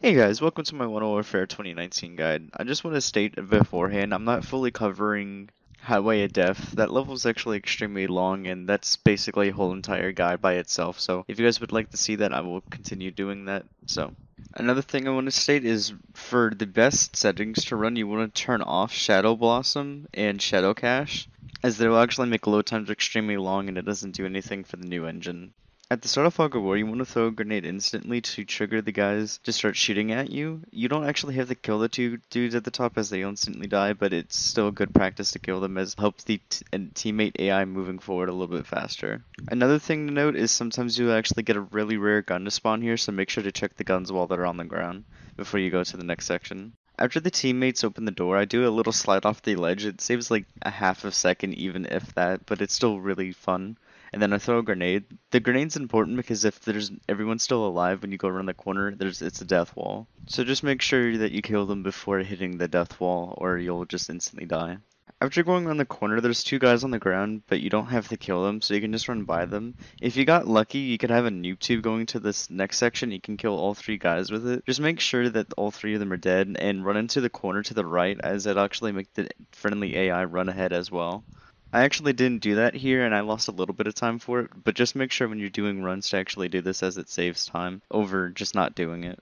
Hey guys, welcome to my Modern Warfare 2019 guide. I just want to state beforehand, I'm not fully covering Highway of Death. That level is actually extremely long, and that's basically a whole entire guide by itself. So if you guys would like to see that, I will continue doing that. So another thing I want to state is for the best settings to run, you want to turn off Shadow Blossom and Shadow Cache, as they will actually make load times extremely long, and it doesn't do anything for the new engine. At the start of Fog of War, you want to throw a grenade instantly to trigger the guys to start shooting at you. You don't actually have to kill the two dudes at the top as they instantly die, but it's still good practice to kill them as it helps the teammate AI moving forward a little bit faster. Another thing to note is sometimes you actually get a really rare gun to spawn here, so make sure to check the guns while they're on the ground before you go to the next section. After the teammates open the door, I do a little slide off the ledge. It saves like a half a second, even if that, but it's still really fun. And then I throw a grenade. The grenade's important because if there's everyone's still alive when you go around the corner, it's a death wall. So just make sure that you kill them before hitting the death wall, or you'll just instantly die. After going around the corner, there's two guys on the ground, but you don't have to kill them, so you can just run by them. If you got lucky, you could have a noob tube going to this next section, you can kill all three guys with it. Just make sure that all three of them are dead, and run into the corner to the right, as it actually make the friendly AI run ahead as well. I actually didn't do that here, and I lost a little bit of time for it, but just make sure when you're doing runs to actually do this, as it saves time over just not doing it.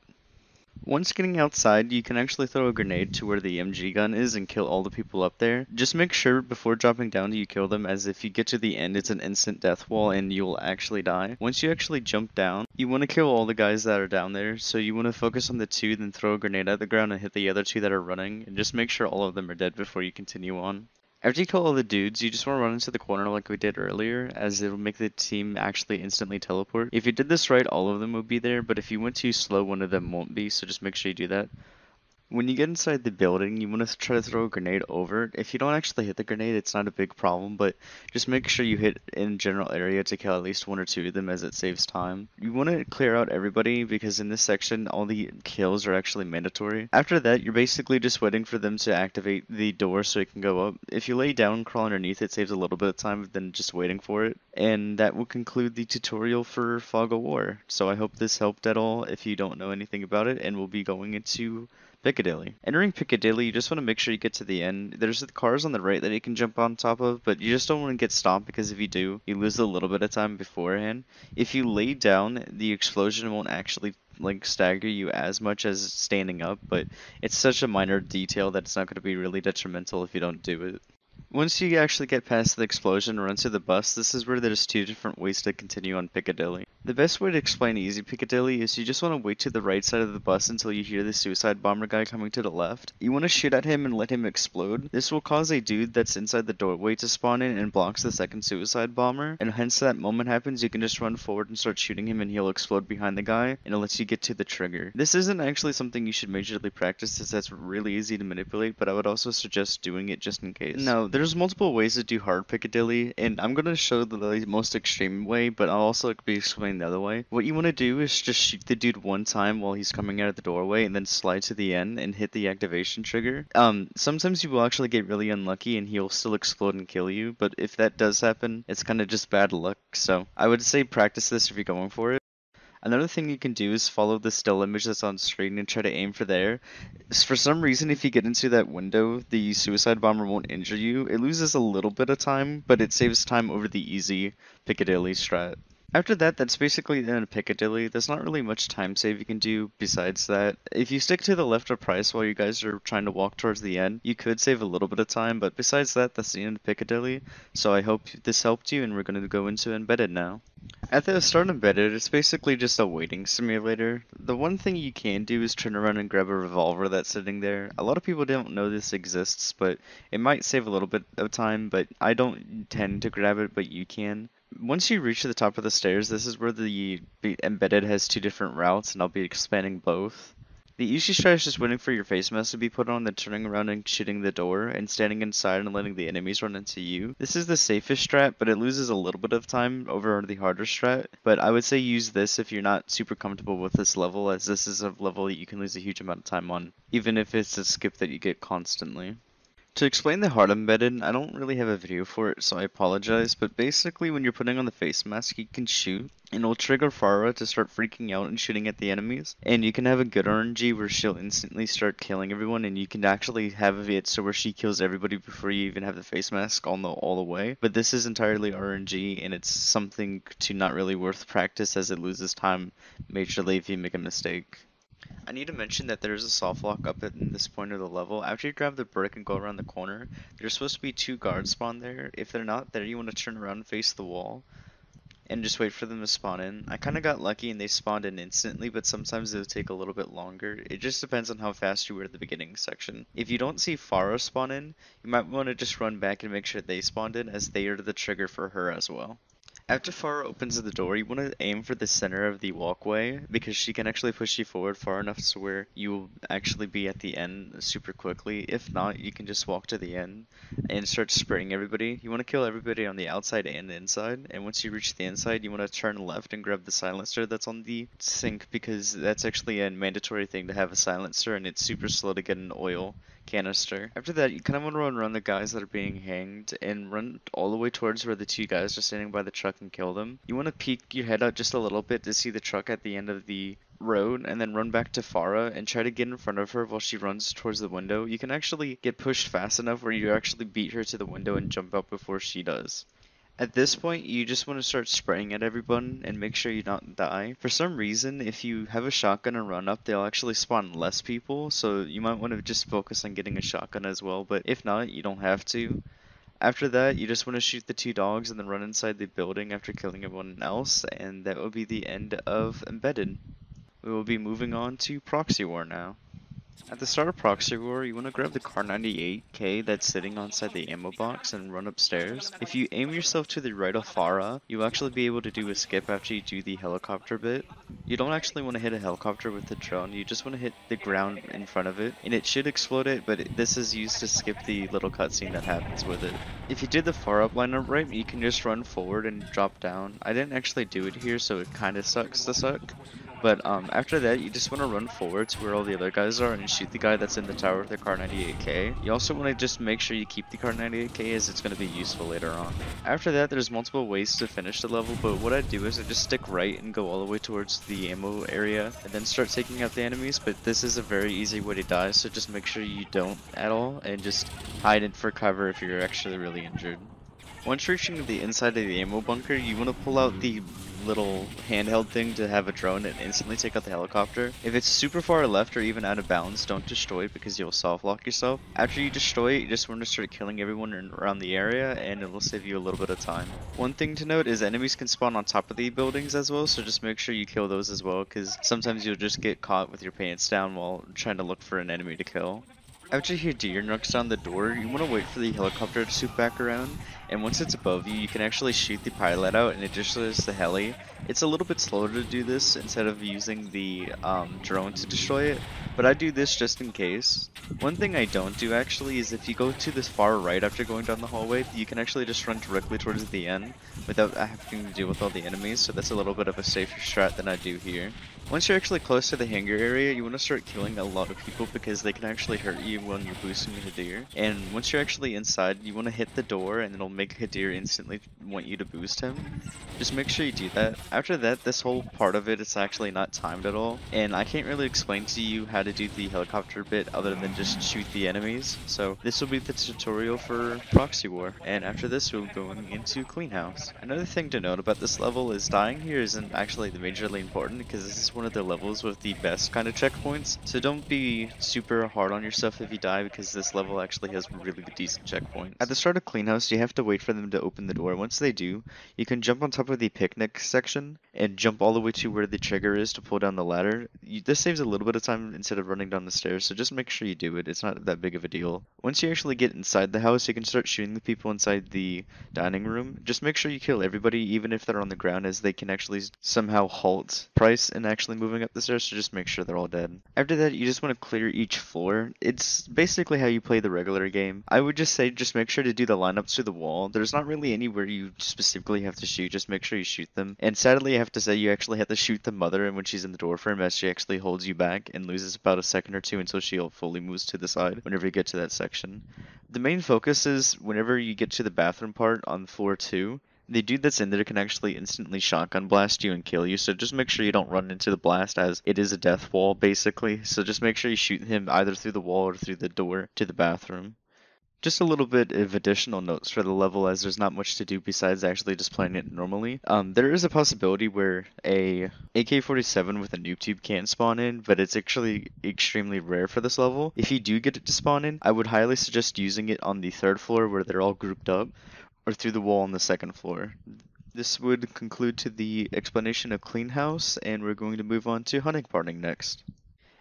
Once getting outside, you can actually throw a grenade to where the MG gun is and kill all the people up there. Just make sure before dropping down that you kill them, as if you get to the end, it's an instant death wall and you'll actually die. Once you actually jump down, you want to kill all the guys that are down there, so you want to focus on the two, then throw a grenade at the ground and hit the other two that are running, and just make sure all of them are dead before you continue on. After you kill all the dudes, you just want to run into the corner like we did earlier, as it'll make the team actually instantly teleport. If you did this right, all of them would be there, but if you went too slow, one of them won't be, so just make sure you do that. When you get inside the building, you want to try to throw a grenade over it. If you don't actually hit the grenade, it's not a big problem, but just make sure you hit in general area to kill at least one or two of them, as it saves time. You want to clear out everybody, because in this section, all the kills are actually mandatory. After that, you're basically just waiting for them to activate the door so it can go up. If you lay down and crawl underneath, it saves a little bit of time than just waiting for it. And that will conclude the tutorial for Fog of War. So I hope this helped at all if you don't know anything about it, and we'll be going into Piccadilly. Entering Piccadilly, you just want to make sure you get to the end. There's the cars on the right that you can jump on top of, but you just don't want to get stopped, because if you do, you lose a little bit of time beforehand. If you lay down, the explosion won't actually like stagger you as much as standing up, but it's such a minor detail that it's not going to be really detrimental if you don't do it. Once you actually get past the explosion and run to the bus, this is where there's two different ways to continue on Piccadilly. The best way to explain easy Piccadilly is you just want to wait to the right side of the bus until you hear the suicide bomber guy coming to the left. You want to shoot at him and let him explode. This will cause a dude that's inside the doorway to spawn in and blocks the second suicide bomber, and hence that moment happens, you can just run forward and start shooting him and he'll explode behind the guy, and it lets you get to the trigger. This isn't actually something you should majorly practice, as that's really easy to manipulate, but I would also suggest doing it just in case. Now, there's multiple ways to do hard Piccadilly, and I'm going to show the most extreme way, but I'll also be explaining the other way. What you want to do is just shoot the dude one time while he's coming out of the doorway, and then slide to the end and hit the activation trigger. Sometimes you will actually get really unlucky and he'll still explode and kill you, but if that does happen, it's kind of just bad luck, so I would say practice this if you're going for it. Another thing you can do is follow the still image that's on screen and try to aim for there. For some reason, if you get into that window, the suicide bomber won't injure you. It loses a little bit of time, but it saves time over the easy Piccadilly strat. After that, that's basically the end of Piccadilly. There's not really much time save you can do besides that. If you stick to the left or price while you guys are trying to walk towards the end, you could save a little bit of time, but besides that, that's the end of Piccadilly. So I hope this helped you, and we're going to go into Embedded now. At the start of Embedded, it's basically just a waiting simulator. The one thing you can do is turn around and grab a revolver that's sitting there. A lot of people don't know this exists, but it might save a little bit of time, but I don't tend to grab it, but you can. Once you reach the top of the stairs, this is where the Embedded has two different routes, and I'll be expanding both. The easy strat is just waiting for your face mask to be put on, then turning around and shooting the door, and standing inside and letting the enemies run into you. This is the safest strat, but it loses a little bit of time over the harder strat, but I would say use this if you're not super comfortable with this level, as this is a level that you can lose a huge amount of time on, even if it's a skip that you get constantly. To explain the hard embedded, I don't really have a video for it, so I apologize, but basically when you're putting on the face mask, you can shoot, and it'll trigger Farah to start freaking out and shooting at the enemies, and you can have a good RNG where she'll instantly start killing everyone, and you can actually have it so where she kills everybody before you even have the face mask all the way, but this is entirely RNG, and it's something to not really worth practice as it loses time majorly if you make a mistake. I need to mention that there's a soft lock up at this point of the level. After you grab the brick and go around the corner, there's supposed to be 2 guards spawn there. If they're not there, you want to turn around and face the wall and just wait for them to spawn in. I kind of got lucky and they spawned in instantly, but sometimes it'll take a little bit longer. It just depends on how fast you were at the beginning section. If you don't see Farah spawn in, you might want to just run back and make sure they spawned in, as they are the trigger for her as well. After Farah opens the door, you want to aim for the center of the walkway, because she can actually push you forward far enough to where you will actually be at the end super quickly. If not, you can just walk to the end and start spraying everybody. You want to kill everybody on the outside and inside, and once you reach the inside, you want to turn left and grab the silencer that's on the sink, because that's actually a mandatory thing to have a silencer, and it's super slow to get an oil canister. After that, you kind of want to run around the guys that are being hanged and run all the way towards where the 2 guys are standing by the truck and kill them. You want to peek your head out just a little bit to see the truck at the end of the road, and then run back to Farah and try to get in front of her while she runs towards the window. You can actually get pushed fast enough where you actually beat her to the window and jump out before she does. At this point, you just want to start spraying at everyone and make sure you don't die. For some reason, if you have a shotgun and run up, they'll actually spawn less people, so you might want to just focus on getting a shotgun as well, but if not, you don't have to. After that, you just want to shoot the 2 dogs and then run inside the building after killing everyone else, and that will be the end of Embedded. We will be moving on to Proxy War now. At the start of Proxy War, you want to grab the Car 98K that's sitting inside the ammo box and run upstairs. If you aim yourself to the right of Farah, you'll actually be able to do a skip after you do the helicopter bit. You don't actually want to hit a helicopter with the drone, you just want to hit the ground in front of it, and it should explode it, but this is used to skip the little cutscene that happens with it. If you did the far up lineup right, you can just run forward and drop down. I didn't actually do it here, so it kinda sucks to suck. But after that, you just want to run forward to where all the other guys are and shoot the guy that's in the tower with the Car 98K. You also want to just make sure you keep the Car 98K, as it's going to be useful later on. After that, there's multiple ways to finish the level, but what I do is I just stick right and go all the way towards the ammo area and then start taking out the enemies, but this is a very easy way to die, so just make sure you don't at all and just hide it for cover if you're actually really injured. Once reaching the inside of the ammo bunker, you want to pull out the little handheld thing to have a drone and instantly take out the helicopter. If it's super far left or even out of bounds, don't destroy it because you'll soft lock yourself. After you destroy it, you just want to start killing everyone around the area, and it will save you a little bit of time. One thing to note is enemies can spawn on top of the buildings as well, so just make sure you kill those as well, because sometimes you'll just get caught with your pants down while trying to look for an enemy to kill. After your deer knocks down the door, you want to wait for the helicopter to swoop back around, and once it's above you, you can actually shoot the pilot out and it just shows the heli. It's a little bit slower to do this instead of using the drone to destroy it, but I do this just in case. One thing I don't do actually is if you go to this far right after going down the hallway, you can actually just run directly towards the end without having to deal with all the enemies, so that's a little bit of a safer strat than I do here. Once you're actually close to the hangar area, you want to start killing a lot of people because they can actually hurt you when you're boosting Hadir. And once you're actually inside, you want to hit the door and it'll make Hadir instantly want you to boost him. Just make sure you do that. After that, this whole part of it is actually not timed at all, and I can't really explain to you how to do the helicopter bit other than just shoot the enemies. So this will be the tutorial for Proxy War, and after this we'll be going into Clean House. Another thing to note about this level is dying here isn't actually majorly important because this is one of the levels with the best kind of checkpoints, so don't be super hard on yourself if you die because this level actually has really decent checkpoints. At the start of Clean House, you have to wait for them to open the door. Once they do, you can jump on top of the picnic section and jump all the way to where the trigger is to pull down the ladder. This saves a little bit of time instead of running down the stairs, so just make sure you do it. It's not that big of a deal. Once you actually get inside the house, you can start shooting the people inside the dining room. Just make sure you kill everybody, even if they're on the ground, as they can actually somehow halt Price and actually actually moving up the stairs, so just make sure they're all dead. After that, you just want to clear each floor. It's basically how you play the regular game. I would just say just make sure to do the lineups to the wall. There's not really anywhere you specifically have to shoot, just make sure you shoot them. And sadly, I have to say you actually have to shoot the mother when she's in the door frame, as she actually holds you back and loses about a second or two until she fully moves to the side whenever you get to that section. The main focus is whenever you get to the bathroom part on floor 2, the dude that's in there can actually instantly shotgun blast you and kill you, so just make sure you don't run into the blast, as it is a death wall basically. So just make sure you shoot him either through the wall or through the door to the bathroom. Just a little bit of additional notes for the level, as there's not much to do besides actually just playing it normally. There is a possibility where a AK-47 with a noob tube can spawn in, but it's actually extremely rare for this level. If you do get it to spawn in, I would highly suggest using it on the 3rd floor where they're all grouped up, or through the wall on the 2nd floor. This would conclude to the explanation of Clean House, and we're going to move on to Hunting Party next.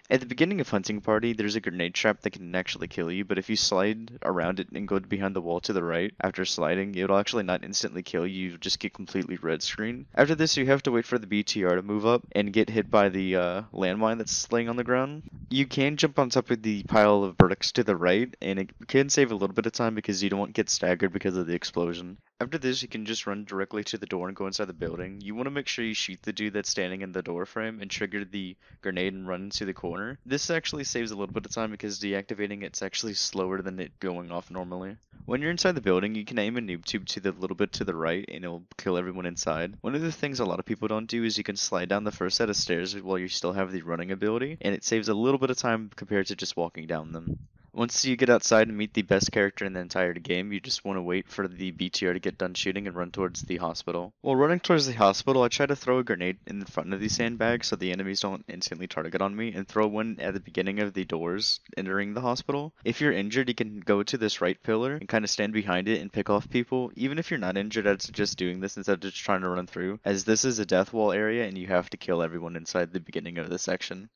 At the beginning of Hunting Party, there's a grenade trap that can actually kill you, but if you slide around it and go behind the wall to the right, after sliding, it'll actually not instantly kill you, you'll just get completely red screen. After this, you have to wait for the BTR to move up and get hit by the landmine that's laying on the ground. You can jump on top of the pile of bricks to the right, and it can save a little bit of time because you don't get staggered because of the explosion. After this, you can just run directly to the door and go inside the building. You want to make sure you shoot the dude that's standing in the door frame and trigger the grenade and run into the corner. This actually saves a little bit of time because deactivating it's actually slower than it going off normally. When you're inside the building, you can aim a noob tube to the little bit to the right and it'll kill everyone inside. One of the things a lot of people don't do is you can slide down the first set of stairs while you still have the running ability, and it saves a little bit of time compared to just walking down them. Once you get outside and meet the best character in the entire game, you just want to wait for the BTR to get done shooting and run towards the hospital. While running towards the hospital, I try to throw a grenade in the front of the sandbag so the enemies don't instantly target on me, and throw one at the beginning of the doors entering the hospital. If you're injured, you can go to this right pillar and kind of stand behind it and pick off people. Even if you're not injured, I'd suggest doing this instead of just trying to run through, as this is a death wall area and you have to kill everyone inside the beginning of the section.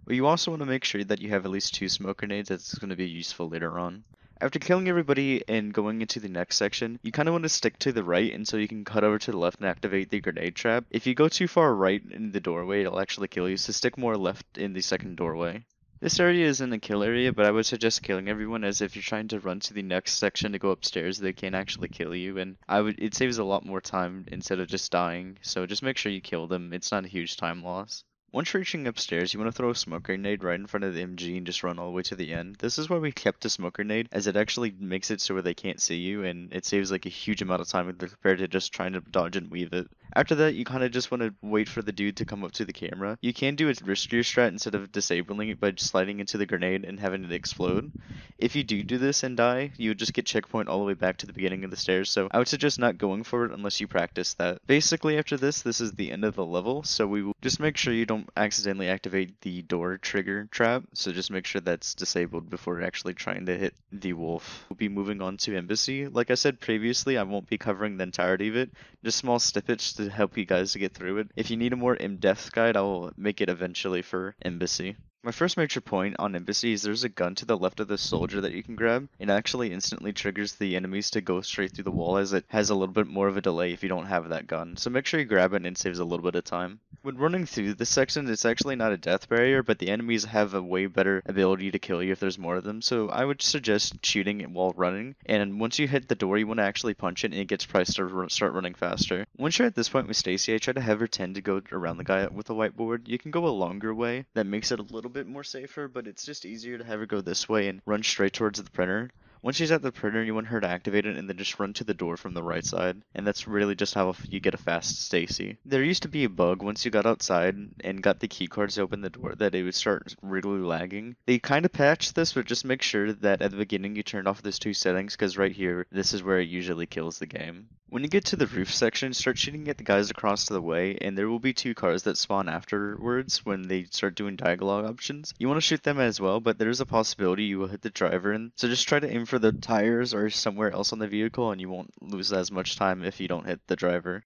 But you also want to make sure that you have at least 2 smoke grenades, that's going to be useful later on. After killing everybody and going into the next section, you kind of want to stick to the right until you can cut over to the left and activate the grenade trap. If you go too far right in the doorway, it'll actually kill you, so stick more left in the second doorway. This area isn't a kill area, but I would suggest killing everyone, as if you're trying to run to the next section to go upstairs, they can actually kill you, and it saves a lot more time instead of just dying, so just make sure you kill them. It's not a huge time loss. Once reaching upstairs, you want to throw a smoke grenade right in front of the MG and just run all the way to the end. This is why we kept a smoke grenade, as it actually makes it so where they can't see you, and it saves like a huge amount of time compared to just trying to dodge and weave it. After that, you kind of just want to wait for the dude to come up to the camera. You can do a riskier strat instead of disabling it by just sliding into the grenade and having it explode. If you do this and die, you would just get checkpoint all the way back to the beginning of the stairs, so I would suggest not going for it unless you practice that. Basically, after this is the end of the level, so we will just make sure you don't accidentally activate the door trigger trap, so just make sure that's disabled before actually trying to hit the wolf. We'll be moving on to Embassy. Like I said previously, I won't be covering the entirety of it, just small snippets to help you guys to get through it. If you need a more in-depth guide, I will make it eventually for Embassy. My first major point on Embassy is there's a gun to the left of the soldier that you can grab. It actually instantly triggers the enemies to go straight through the wall, as it has a little bit more of a delay if you don't have that gun. So make sure you grab it and it saves a little bit of time. When running through this section, it's actually not a death barrier, but the enemies have a way better ability to kill you if there's more of them. So I would suggest shooting it while running. And once you hit the door, you want to actually punch it and it gets priced to start running faster. Once you're at this point with Stacy, I try to have her tend to go around the guy with a whiteboard. You can go a longer way that makes it a little bit more safer, but it's just easier to have her go this way and run straight towards the printer. Once she's at the printer, you want her to activate it and then just run to the door from the right side. And that's really just how you get a fast Stacy. There used to be a bug once you got outside and got the keycards to open the door that it would start really lagging. They kind of patched this, but just make sure that at the beginning you turned off those 2 settings, because right here, this is where it usually kills the game. When you get to the roof section, start shooting at the guys across the way, and there will be 2 cars that spawn afterwards when they start doing dialogue options. You want to shoot them as well, but there's a possibility you will hit the driver, and so just try to aim for the tires or somewhere else on the vehicle, and you won't lose as much time if you don't hit the driver.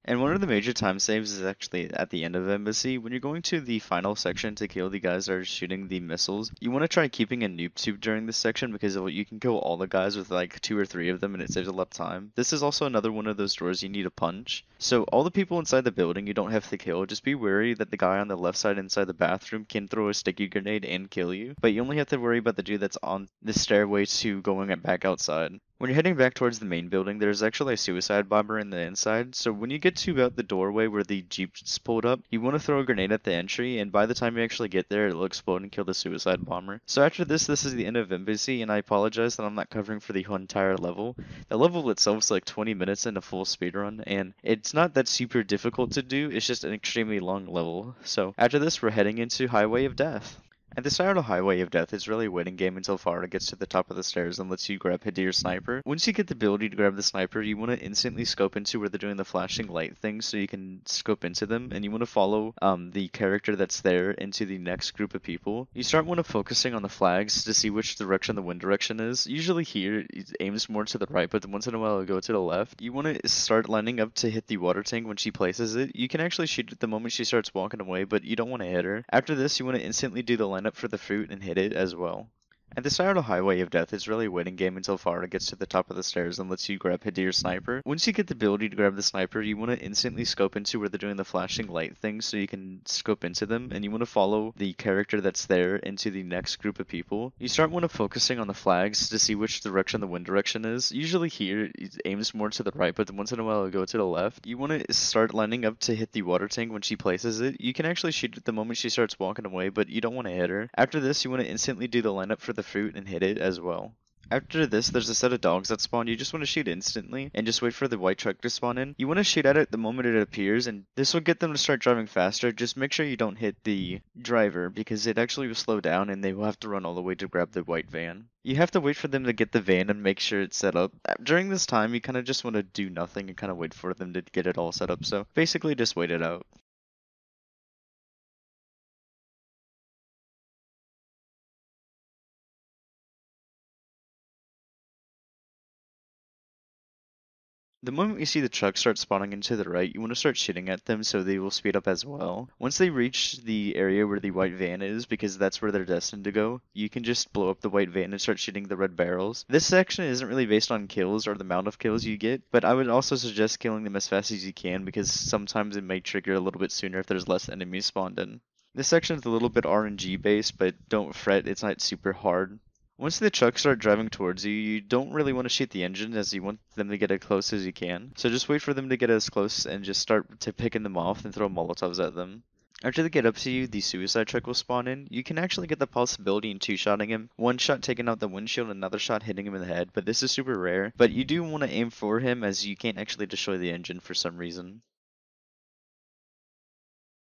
And one of the major time saves is actually at the end of Embassy. When you're going to the final section to kill the guys that are shooting the missiles, you want to try keeping a noob tube during this section because you can kill all the guys with like 2 or 3 of them and it saves a lot of time. This is also another one of those doors you need to punch. So all the people inside the building you don't have to kill, just be wary that the guy on the left side inside the bathroom can throw a sticky grenade and kill you, but you only have to worry about the dude that's on the stairway to going back outside. When you're heading back towards the main building, there's actually a suicide bomber in the inside, so when you get to about the doorway where the jeep's pulled up, you want to throw a grenade at the entry, and by the time you actually get there, it'll explode and kill the suicide bomber. So after this is the end of Embassy, and I apologize that I'm not covering for the whole entire level. The level itself is like 20 minutes in a full speedrun, and it's not that super difficult to do, it's just an extremely long level. So after this, we're heading into Highway of Death. At the start of Highway of Death, it's really a waiting game until Farah gets to the top of the stairs and lets you grab Hadir's sniper. Once you get the ability to grab the sniper, you want to instantly scope into where they're doing the flashing light thing so you can scope into them, and you want to follow the character that's there into the next group of people. You start focusing on the flags to see which direction the wind direction is. Usually here, it aims more to the right, but once in a while it'll go to the left. You want to start lining up to hit the water tank when she places it. You can actually shoot it the moment she starts walking away, but you don't want to hit her. After this, you want to instantly do the line up for the fruit and hit it as well. At the start of Highway of Death, it's really a waiting game until Farah gets to the top of the stairs and lets you grab Hadir's sniper. Once you get the ability to grab the sniper, you want to instantly scope into where they're doing the flashing light thing so you can scope into them, and you want to follow the character that's there into the next group of people. You start focusing on the flags to see which direction the wind direction is. Usually here, it aims more to the right, but once in a while it'll go to the left. You want to start lining up to hit the water tank when she places it. You can actually shoot it the moment she starts walking away, but you don't want to hit her. After this, you want to instantly do the lineup for the fruit and hit it as well. After this, there's a set of dogs that spawn. You just want to shoot instantly and just wait for the white truck to spawn in. You want to shoot at it the moment it appears, and this will get them to start driving faster. Just make sure you don't hit the driver because it actually will slow down and they will have to run all the way to grab the white van. You have to wait for them to get the van and make sure it's set up. During this time, you kind of just want to do nothing and kind of wait for them to get it all set up. So basically just wait it out. The moment you see the trucks start spawning into the right, you want to start shooting at them so they will speed up as well. Once they reach the area where the white van is, because that's where they're destined to go, you can just blow up the white van and start shooting the red barrels. This section isn't really based on kills or the amount of kills you get, but I would also suggest killing them as fast as you can because sometimes it may trigger a little bit sooner if there's less enemies spawned in. This section is a little bit RNG based, but don't fret, it's not super hard. Once the trucks start driving towards you, you don't really want to shoot the engine as you want them to get as close as you can. So just wait for them to get as close and just start to picking them off and throw molotovs at them. After they get up to you, the suicide truck will spawn in. You can actually get the possibility in two-shotting him. One shot taking out the windshield, another shot hitting him in the head, but this is super rare. But you do want to aim for him as you can't actually destroy the engine for some reason.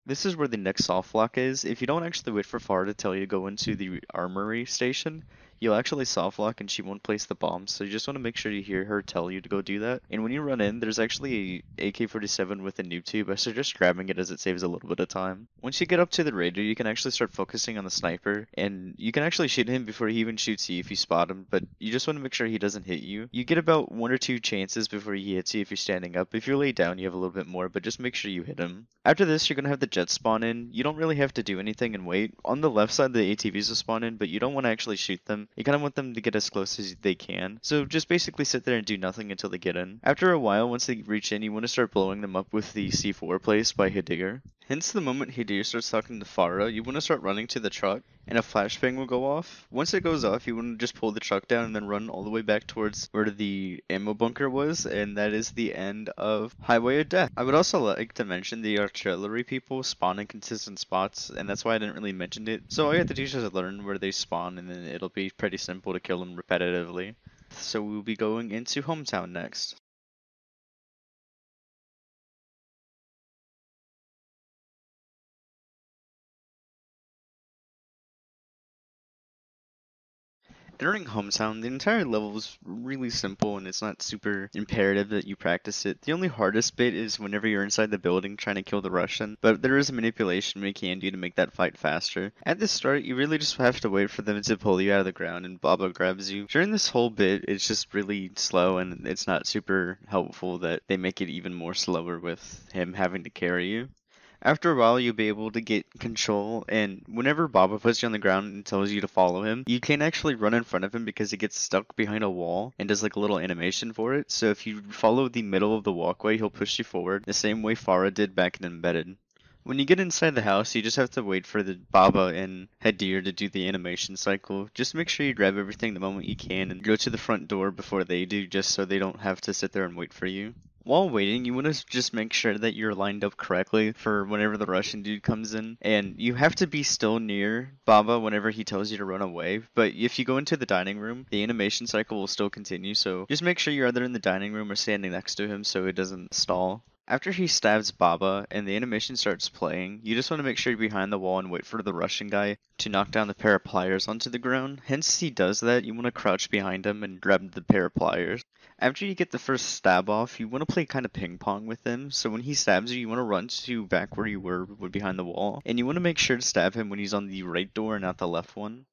This is where the next soft lock is. If you don't actually wait for Farah to tell you to go into the armory station, you'll actually soft lock and she won't place the bombs. So you just want to make sure you hear her tell you to go do that. And when you run in, there's actually a AK-47 with a noob tube. I suggest grabbing it as it saves a little bit of time. Once you get up to the radio, you can actually start focusing on the sniper. And you can actually shoot him before he even shoots you if you spot him. But you just want to make sure he doesn't hit you. You get about 1 or 2 chances before he hits you if you're standing up. If you're laid down, you have a little bit more. But just make sure you hit him. After this, you're going to have the jets spawn in. You don't really have to do anything and wait. On the left side, the ATVs will spawn in, but you don't want to actually shoot them. You kind of want them to get as close as they can. So just basically sit there and do nothing until they get in. After a while, once they reach in, you want to start blowing them up with the C4 place by Hadir. Hence, the moment Hadir starts talking to Farah, you want to start running to the truck, and a flashbang will go off. Once it goes off, you want to just pull the truck down and then run all the way back towards where the ammo bunker was, and that is the end of Highway of Death. I would also like to mention the artillery people spawn in consistent spots, and that's why I didn't really mention it. So all you have to do is just learn where they spawn, and then it'll be pretty simple to kill them repetitively. So we'll be going into Hometown next. Entering Hometown, the entire level is really simple and it's not super imperative that you practice it. The only hardest bit is whenever you're inside the building trying to kill the Russian, but there is a manipulation we can do to make that fight faster. At the start, you really just have to wait for them to pull you out of the ground and Baba grabs you. During this whole bit, it's just really slow and it's not super helpful that they make it even more slower with him having to carry you. After a while, you'll be able to get control, and whenever Baba puts you on the ground and tells you to follow him, you can actually run in front of him because he gets stuck behind a wall and does like a little animation for it. So if you follow the middle of the walkway, he'll push you forward, the same way Farah did back in Embedded. When you get inside the house, you just have to wait for the Baba and Hadir to do the animation cycle. Just make sure you grab everything the moment you can and go to the front door before they do, just so they don't have to sit there and wait for you. While waiting, you want to just make sure that you're lined up correctly for whenever the Russian dude comes in, and you have to be still near Baba whenever he tells you to run away, but if you go into the dining room, the animation cycle will still continue, so just make sure you're either in the dining room or standing next to him so it doesn't stall. After he stabs Baba and the animation starts playing, you just want to make sure you're behind the wall and wait for the Russian guy to knock down the pair of pliers onto the ground. Hence, he does that, you want to crouch behind him and grab the pair of pliers. After you get the first stab off, you want to play kind of ping pong with him. So when he stabs you, you want to run to back where you were behind the wall. And you want to make sure to stab him when he's on the right door and not the left one.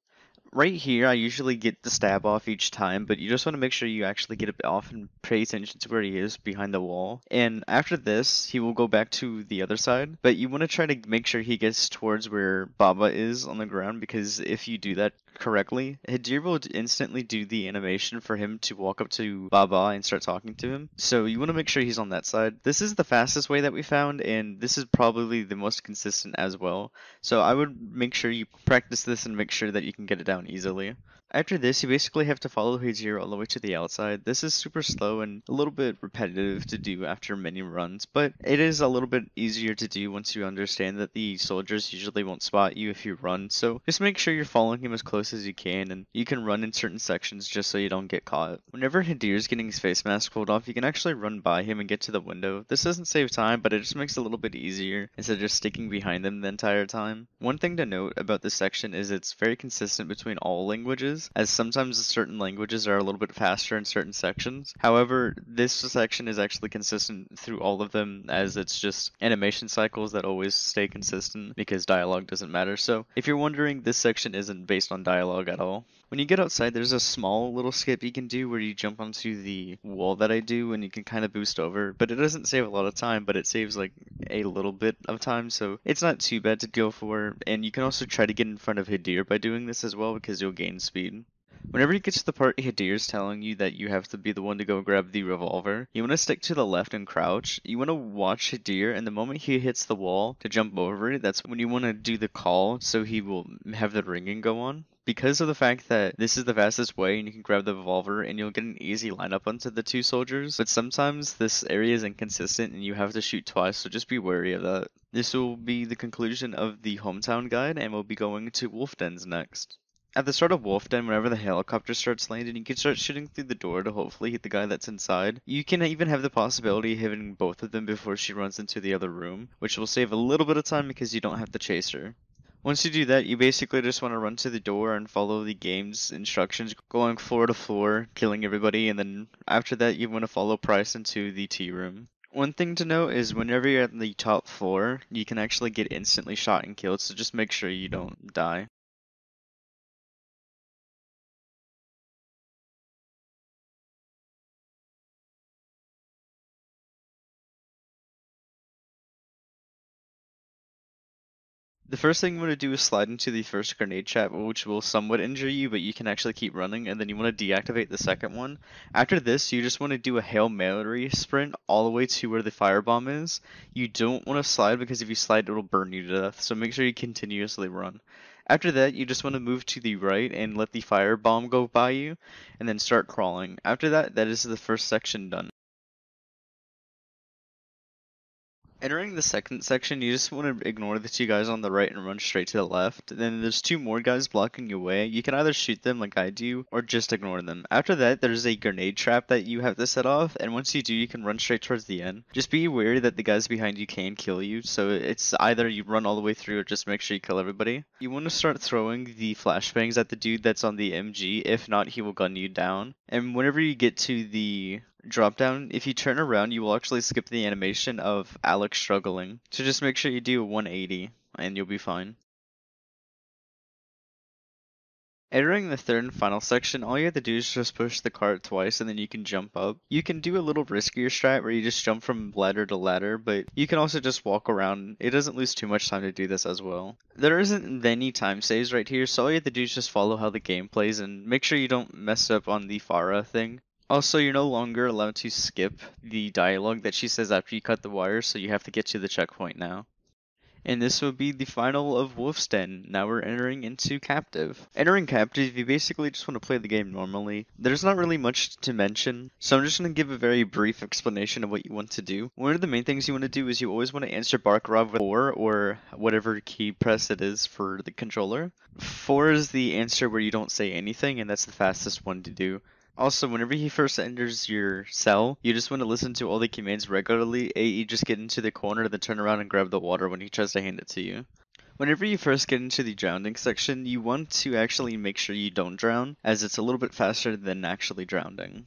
Right here, I usually get the stab off each time, but you just want to make sure you actually get it off and pay attention to where he is behind the wall. And after this, he will go back to the other side, but you want to try to make sure he gets towards where Baba is on the ground, because if you do that correctly, Hadir will instantly do the animation for him to walk up to Baba and start talking to him. So you want to make sure he's on that side. This is the fastest way that we found, and this is probably the most consistent as well. So I would make sure you practice this and make sure that you can get it down easily. After this, you basically have to follow Hajir all the way to the outside. This is super slow and a little bit repetitive to do after many runs, but it is a little bit easier to do once you understand that the soldiers usually won't spot you if you run, so just make sure you're following him as close as you can, and you can run in certain sections just so you don't get caught. Whenever Hadir's getting his face mask pulled off, you can actually run by him and get to the window. This doesn't save time, but it just makes it a little bit easier instead of just sticking behind them the entire time. One thing to note about this section is it's very consistent between all languages, as sometimes certain languages are a little bit faster in certain sections. However, this section is actually consistent through all of them, as it's just animation cycles that always stay consistent because dialogue doesn't matter. So if you're wondering, this section isn't based on dialogue at all. When you get outside, there's a small little skip you can do where you jump onto the wall that I do and you can kind of boost over, but it doesn't save a lot of time, but it saves like a little bit of time, so it's not too bad to go for. And you can also try to get in front of Hadir by doing this as well, because you'll gain speed. Whenever you get to the part Hadir's telling you that you have to be the one to go grab the revolver, you want to stick to the left and crouch. You want to watch Hadir, and the moment he hits the wall to jump over it, that's when you want to do the call so he will have the ringing go on. Because of the fact that this is the fastest way and you can grab the revolver and you'll get an easy lineup onto the two soldiers, but sometimes this area is inconsistent and you have to shoot twice, so just be wary of that. This will be the conclusion of the Hometown guide, and we'll be going to Wolf Dens next. At the start of Wolf Den, whenever the helicopter starts landing, you can start shooting through the door to hopefully hit the guy that's inside. You can even have the possibility of hitting both of them before she runs into the other room, which will save a little bit of time because you don't have to chase her. Once you do that, you basically just want to run to the door and follow the game's instructions, going floor to floor, killing everybody, and then after that you want to follow Price into the tea room. One thing to note is whenever you're at the top floor, you can actually get instantly shot and killed, so just make sure you don't die. The first thing you want to do is slide into the first grenade trap, which will somewhat injure you, but you can actually keep running, and then you want to deactivate the second one. After this, you just want to do a Hail Mary sprint all the way to where the firebomb is. You don't want to slide, because if you slide, it'll burn you to death, so make sure you continuously run. After that, you just want to move to the right and let the firebomb go by you, and then start crawling. After that, that is the first section done. Entering the second section, you just want to ignore the two guys on the right and run straight to the left. Then there's two more guys blocking your way. You can either shoot them like I do, or just ignore them. After that, there's a grenade trap that you have to set off, and once you do, you can run straight towards the end. Just be wary that the guys behind you can kill you, so it's either you run all the way through or just make sure you kill everybody. You want to start throwing the flashbangs at the dude that's on the MG, if not, he will gun you down. And whenever you get to the drop down, if you turn around, you will actually skip the animation of Alex struggling. So just make sure you do a 180 and you'll be fine. Entering the third and final section, all you have to do is just push the cart twice and then you can jump up. You can do a little riskier strat where you just jump from ladder to ladder, but you can also just walk around. It doesn't lose too much time to do this as well. There isn't any time saves right here, so all you have to do is just follow how the game plays and make sure you don't mess up on the Farah thing. Also, you're no longer allowed to skip the dialogue that she says after you cut the wire, so you have to get to the checkpoint now. And this will be the final of Wolf's Den. Now we're entering into Captive. Entering Captive, you basically just want to play the game normally. There's not really much to mention, so I'm just going to give a very brief explanation of what you want to do. One of the main things you want to do is you always want to answer Barkarov with 4, or whatever key press it is for the controller. 4 is the answer where you don't say anything, and that's the fastest one to do. Also, whenever he first enters your cell, you just want to listen to all the commands regularly, i.e. just get into the corner, then turn around and grab the water when he tries to hand it to you. Whenever you first get into the drowning section, you want to actually make sure you don't drown, as it's a little bit faster than actually drowning.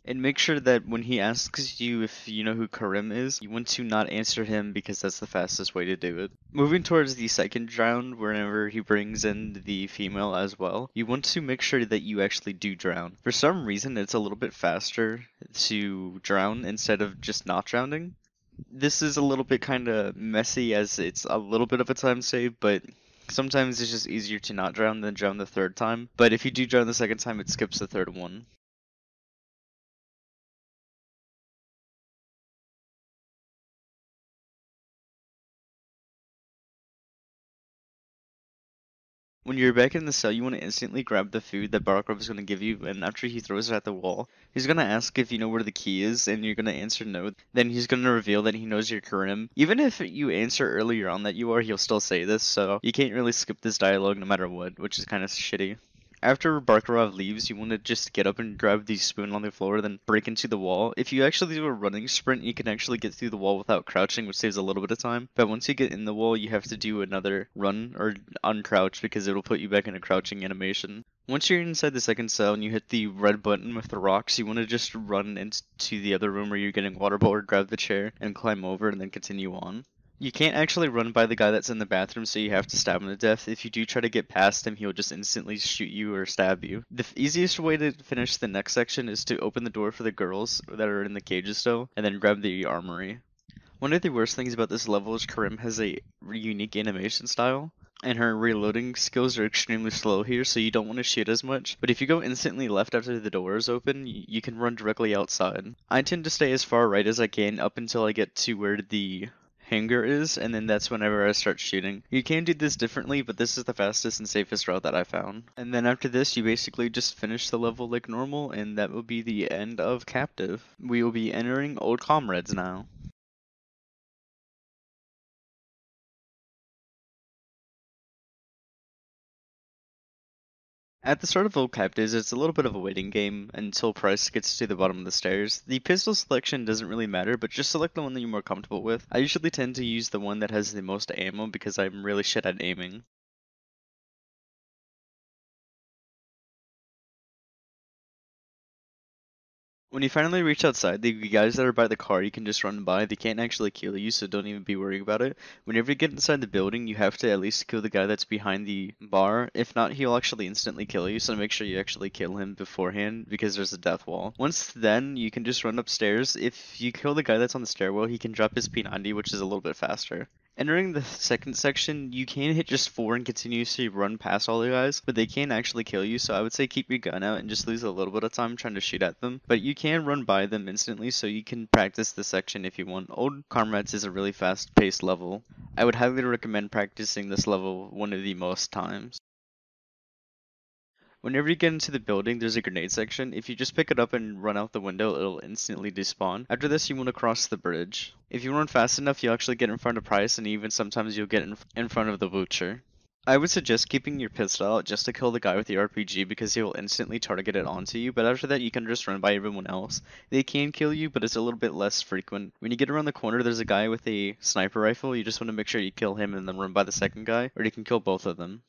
And make sure that when he asks you if you know who Karim is, you want to not answer him because that's the fastest way to do it. Moving towards the second round, whenever he brings in the female as well, you want to make sure that you actually do drown. For some reason, it's a little bit faster to drown instead of just not drowning. This is a little bit kind of messy as it's a little bit of a time save, but sometimes it's just easier to not drown than drown the third time. But if you do drown the second time, it skips the third one. When you're back in the cell, you want to instantly grab the food that Barkov is going to give you, and after he throws it at the wall, he's going to ask if you know where the key is, and you're going to answer no. Then he's going to reveal that he knows you're Karim. Even if you answer earlier on that you are, he'll still say this, so you can't really skip this dialogue no matter what, which is kind of shitty. After Barkarov leaves, you want to just get up and grab the spoon on the floor, then break into the wall. If you actually do a running sprint, you can actually get through the wall without crouching, which saves a little bit of time. But once you get in the wall, you have to do another run or uncrouch because it'll put you back in a crouching animation. Once you're inside the second cell and you hit the red button with the rocks, you want to just run into the other room where you're getting waterboarded, grab the chair, and climb over, and then continue on. You can't actually run by the guy that's in the bathroom, so you have to stab him to death. If you do try to get past him, he'll just instantly shoot you or stab you. The easiest way to finish the next section is to open the door for the girls that are in the cages still, and then grab the armory. One of the worst things about this level is Karim has a unique animation style, and her reloading skills are extremely slow here, so you don't want to shoot as much. But if you go instantly left after the door is open, you can run directly outside. I tend to stay as far right as I can up until I get to where the hangar is, and then that's whenever I start shooting. You can do this differently, but this is the fastest and safest route that I found. And then after this, you basically just finish the level like normal, and that will be the end of Captive. We will be entering Old Comrades now. At the start of Old Captives, it's a little bit of a waiting game until Price gets to the bottom of the stairs. The pistol selection doesn't really matter, but just select the one that you're more comfortable with. I usually tend to use the one that has the most ammo because I'm really shit at aiming. When you finally reach outside, the guys that are by the car you can just run by. They can't actually kill you, so don't even be worried about it. Whenever you get inside the building, you have to at least kill the guy that's behind the bar. If not, he'll actually instantly kill you, so make sure you actually kill him beforehand because there's a death wall. Once then, you can just run upstairs. If you kill the guy that's on the stairwell, he can drop his P90, which is a little bit faster. Entering the second section, you can hit just 4 and continuously run past all the guys, but they can actually kill you, so I would say keep your gun out and just lose a little bit of time trying to shoot at them. But you can run by them instantly, so you can practice this section if you want. Old Comrades is a really fast-paced level. I would highly recommend practicing this level one of the most times. Whenever you get into the building, there's a grenade section. If you just pick it up and run out the window, it'll instantly despawn. After this, you want to cross the bridge. If you run fast enough, you'll actually get in front of Price, and even sometimes you'll get in front of the Butcher. I would suggest keeping your pistol out just to kill the guy with the RPG because he will instantly target it onto you, but after that you can just run by everyone else. They can kill you, but it's a little bit less frequent. When you get around the corner, there's a guy with a sniper rifle. You just want to make sure you kill him and then run by the second guy, or you can kill both of them.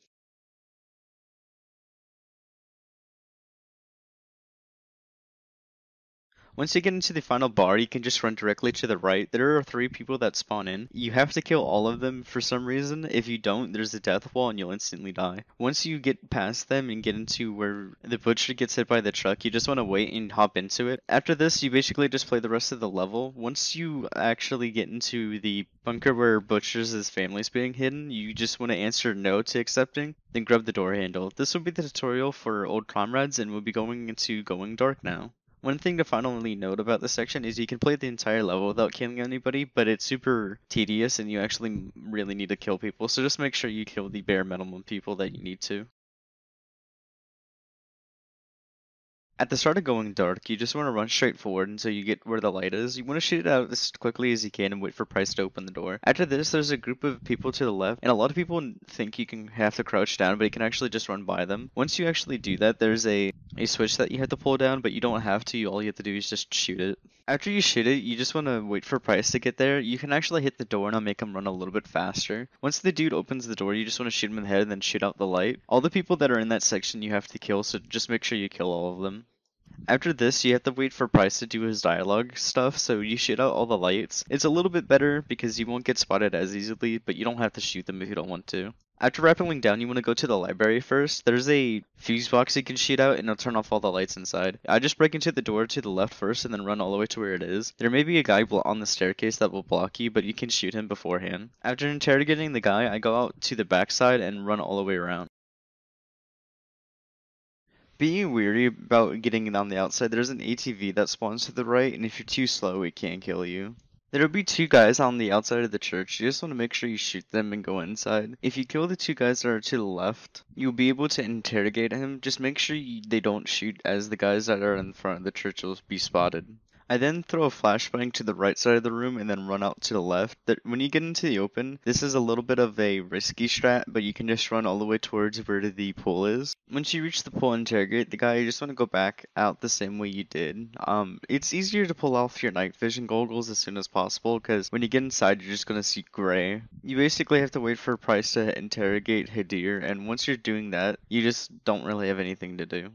Once you get into the final bar, you can just run directly to the right. There are 3 people that spawn in. You have to kill all of them for some reason. If you don't, there's a death wall and you'll instantly die. Once you get past them and get into where the butcher gets hit by the truck, you just want to wait and hop into it. After this, you basically just play the rest of the level. Once you actually get into the bunker where Butcher's family's being hidden, you just want to answer no to accepting, then grab the door handle. This will be the tutorial for old Comrades, and we'll be going into Going Dark now. One thing to finally note about this section is you can play the entire level without killing anybody, but it's super tedious and you actually really need to kill people, so just make sure you kill the bare minimum people that you need to. At the start of Going Dark, you just want to run straight forward until you get where the light is. You want to shoot it out as quickly as you can and wait for Price to open the door. After this, there's a group of people to the left, and a lot of people think you can have to crouch down, but you can actually just run by them. Once you actually do that, there's a switch that you have to pull down, but you don't have to. All you have to do is just shoot it. After you shoot it, you just want to wait for Price to get there. You can actually hit the door and it'll make him run a little bit faster. Once the dude opens the door, you just want to shoot him in the head and then shoot out the light. All the people that are in that section you have to kill, so just make sure you kill all of them. After this, you have to wait for Price to do his dialogue stuff, so you shoot out all the lights. It's a little bit better because you won't get spotted as easily, but you don't have to shoot them if you don't want to. After rappelling down, you want to go to the library first. There's a fuse box you can shoot out and it'll turn off all the lights inside. I just break into the door to the left first and then run all the way to where it is. There may be a guy on the staircase that will block you, but you can shoot him beforehand. After interrogating the guy, I go out to the back side and run all the way around. Being weary about getting it on the outside, there's an ATV that spawns to the right, and if you're too slow, it can kill you. There'll be 2 guys on the outside of the church. You just want to make sure you shoot them and go inside. If you kill the 2 guys that are to the left, you'll be able to interrogate him. Just make sure they don't shoot, as the guys that are in front of the church will be spotted. I then throw a flashbang to the right side of the room and then run out to the left. When you get into the open, this is a little bit of a risky strat, but you can just run all the way towards where the pool is. Once you reach the pool and interrogate the guy, you just want to go back out the same way you did. It's easier to pull off your night vision goggles as soon as possible, because when you get inside, you're just going to see gray. You basically have to wait for Price to interrogate Hadir, and once you're doing that, you just don't really have anything to do.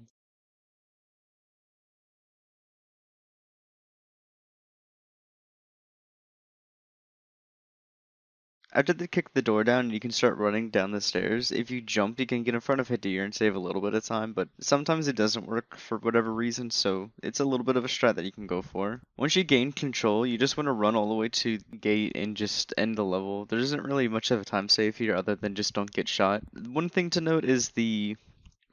After they kick the door down, you can start running down the stairs. If you jump, you can get in front of Hadir and save a little bit of time, but sometimes it doesn't work for whatever reason, so it's a little bit of a strat that you can go for. Once you gain control, you just want to run all the way to the gate and just end the level. There isn't really much of a time save here other than just don't get shot. One thing to note is the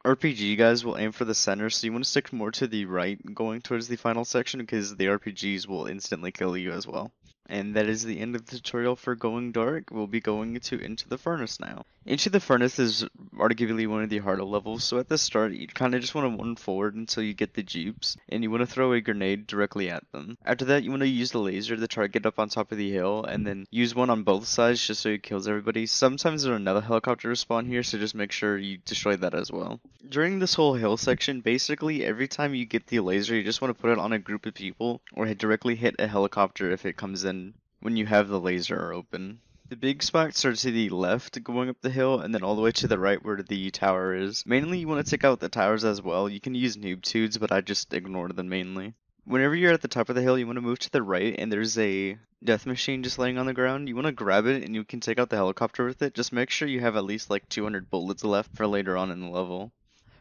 RPG guys will aim for the center, so you want to stick more to the right going towards the final section because the RPGs will instantly kill you as well. And that is the end of the tutorial for Going Dark. We'll be going into the Furnace now. Into the Furnace is arguably one of the harder levels, so at the start you kind of just want to run forward until you get the jeeps, and you want to throw a grenade directly at them. After that, you want to use the laser to try to get up on top of the hill, and then use one on both sides just so it kills everybody. Sometimes there's another helicopter spawn here, so just make sure you destroy that as well. During this whole hill section, basically every time you get the laser, you just want to put it on a group of people, or directly hit a helicopter if it comes in when you have the laser open. The big spot starts to the left going up the hill, and then all the way to the right where the tower is. Mainly you want to take out the towers as well. You can use noob tubes, but I just ignore them mainly. Whenever you're at the top of the hill, you want to move to the right, and there's a death machine just laying on the ground. You want to grab it, and you can take out the helicopter with it. Just make sure you have at least like 200 bullets left for later on in the level.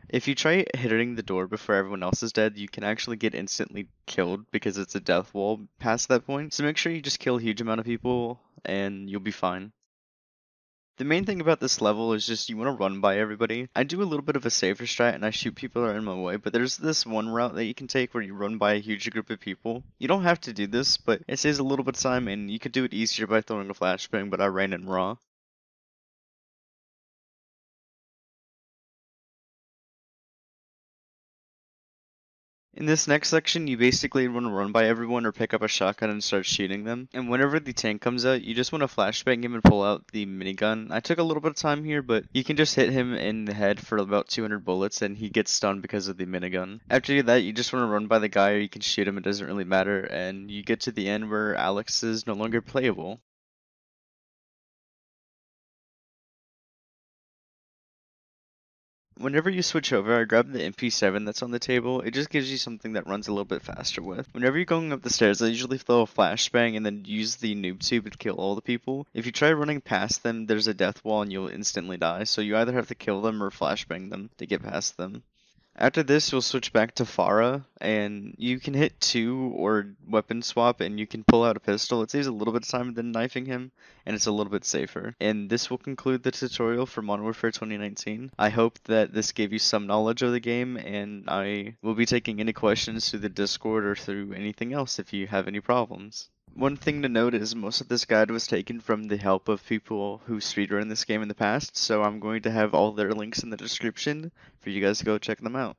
If you try hitting the door before everyone else is dead, you can actually get instantly killed because it's a death wall past that point. So make sure you just kill a huge amount of people and you'll be fine. The main thing about this level is just you want to run by everybody. I do a little bit of a safer strat and I shoot people that are in my way, but there's this one route that you can take where you run by a huge group of people. You don't have to do this, but it saves a little bit of time and you could do it easier by throwing a flashbang, but I ran in raw. In this next section, you basically want to run by everyone or pick up a shotgun and start shooting them. And whenever the tank comes out, you just want to flashbang him and pull out the minigun. I took a little bit of time here, but you can just hit him in the head for about 200 bullets and he gets stunned because of the minigun. After that, you just want to run by the guy or you can shoot him, it doesn't really matter, and you get to the end where Alex is no longer playable. Whenever you switch over, I grab the MP7 that's on the table. It just gives you something that runs a little bit faster with. Whenever you're going up the stairs, I usually throw a flashbang and then use the noob tube to kill all the people. If you try running past them, there's a death wall and you'll instantly die, so you either have to kill them or flashbang them to get past them. After this, you'll switch back to Farah, and you can hit 2 or weapon swap, and you can pull out a pistol. It saves a little bit of time than knifing him, and it's a little bit safer. And this will conclude the tutorial for Modern Warfare 2019. I hope that this gave you some knowledge of the game, and I will be taking any questions through the Discord or through anything else if you have any problems. One thing to note is most of this guide was taken from the help of people who speedrun this game in the past, so I'm going to have all their links in the description for you guys to go check them out.